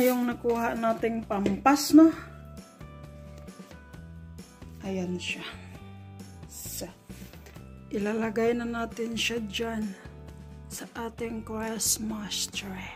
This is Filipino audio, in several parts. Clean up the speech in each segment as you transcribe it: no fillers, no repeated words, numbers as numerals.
yung nakuha nating pampas, no? Ayan siya. So, ilalagay na natin siya dyan sa ating Christmas tree.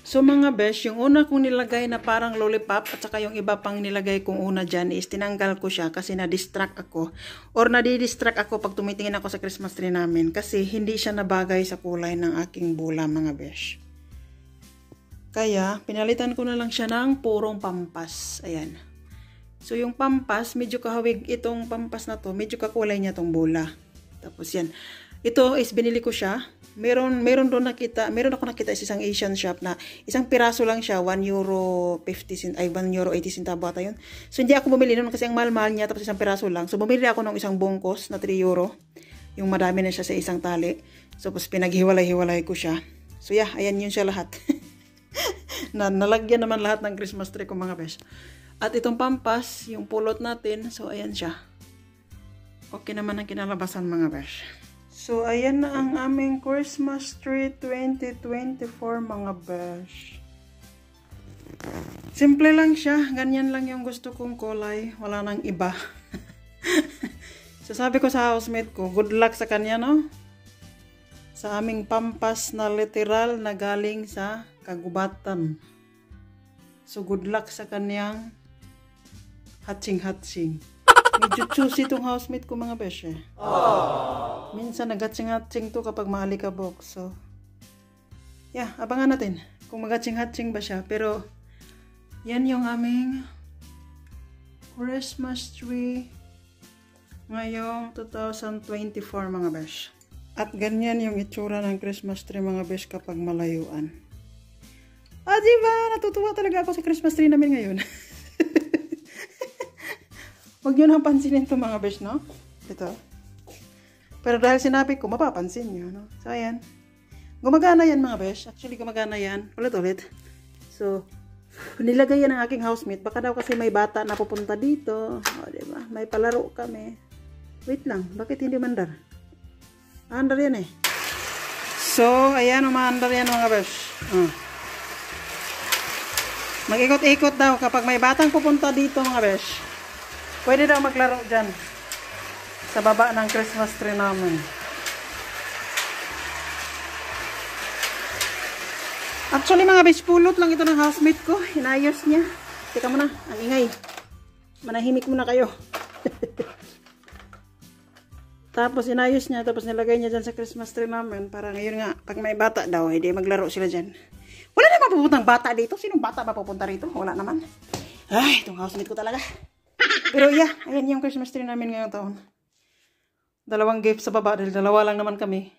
So mga besh, yung una kong nilagay na parang lollipop at saka yung iba pang nilagay kong una dyan is tinanggal ko siya kasi na-distract ako or nadidistract ako pag tumitingin ako sa Christmas tree namin kasi hindi siya nabagay sa kulay ng aking bula mga besh. Kaya pinalitan ko na lang siya ng purong pampas. Ayan. So yung pampas, medyo kahawig itong pampas na to, medyo kakulay niya tong bula. Tapos yan. Ito is binili ko siya. Meron ako nakita sa isang Asian shop na isang piraso lang siya, 1 euro 50 cent, ay 1 euro 80 centavo ata yun. So hindi ako bumili nun kasi ang mahal-mahal niya tapos isang piraso lang. So bumili ako ng isang bungkos na 3 euro. Yung madami na siya sa isang tali. So tapos pinaghiwalay-hiwalay ko siya. So yeah, ayan yun siya lahat. Nalagyan naman lahat ng Christmas tree ko mga besh. At itong pampas, yung pulot natin, so ayan siya. Okay naman ang kinalabasan mga besh. So, ayan na ang aming Christmas tree 2024 mga besh. Simple lang siya. Ganyan lang yung gusto kong kulay. Wala nang iba. So, sabi ko sa housemate ko, good luck sa kanya, no? Sa aming pampas na literal na galing sa kagubatan. So, good luck sa kanyang hatching-hatching. Medyo choosy itong housemate ko mga besh eh. Minsan nag-hatching-hatching to kapag maalikabok. So, yeah, abangan natin kung mag-hatching-hatching ba siya. Pero, yan yung aming Christmas tree ngayong 2024 mga besh. At ganyan yung itsura ng Christmas tree mga besh kapag malayuan. Ah, diba? Natutuwa talaga ako sa Christmas tree namin ngayon. Huwag nyo nang pansinin ito mga besh, no? Ito. Pero dahil sinabi ko, mapapansin nyo, no? So, ayan. Gumagana yan mga besh. Actually, gumagana yan. Ulit-ulit. So, nilagay yan ng aking housemate. Baka daw kasi may bata na pupunta dito. O, diba? May palaro kami. Wait lang. Bakit hindi mandar? Mandar yan eh. So, ayan. Umandar yan mga besh. Mag-ikot-ikot daw kapag may batang pupunta dito mga besh. Pwede daw maglaro dyan. Sa baba ng Christmas tree namin. Actually mga bes, pulot lang ito ng housemate ko. Inayos niya. Teka muna, ang ingay. Manahimik muna kayo. Tapos inayos niya, tapos nilagay niya dyan sa Christmas tree namin. Para ngayon nga, pag may bata daw, hindi maglaro sila dyan. Wala naman pupuntang bata dito. Sinong bata ba pupunta rito? Wala naman. Ay, itong housemate ko talaga. Pero yeah, ayan yung Christmas tree namin ngayong taon. 2 gift sa baba dahil 2 lang naman kami.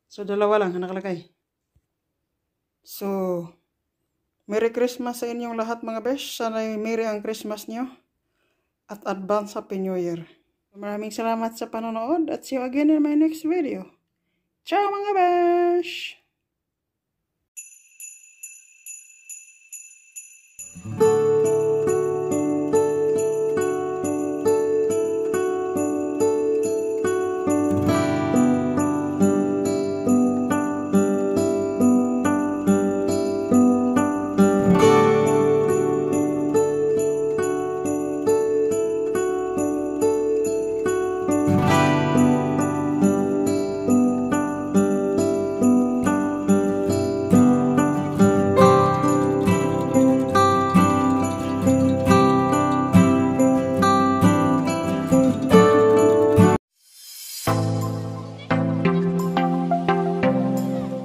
So 2 lang ang nakalagay. So, Merry Christmas sa inyong lahat mga besh. Sana Merry ang Christmas nyo. At advance Happy New Year. Maraming salamat sa panonood at see you again in my next video. Ciao mga besh!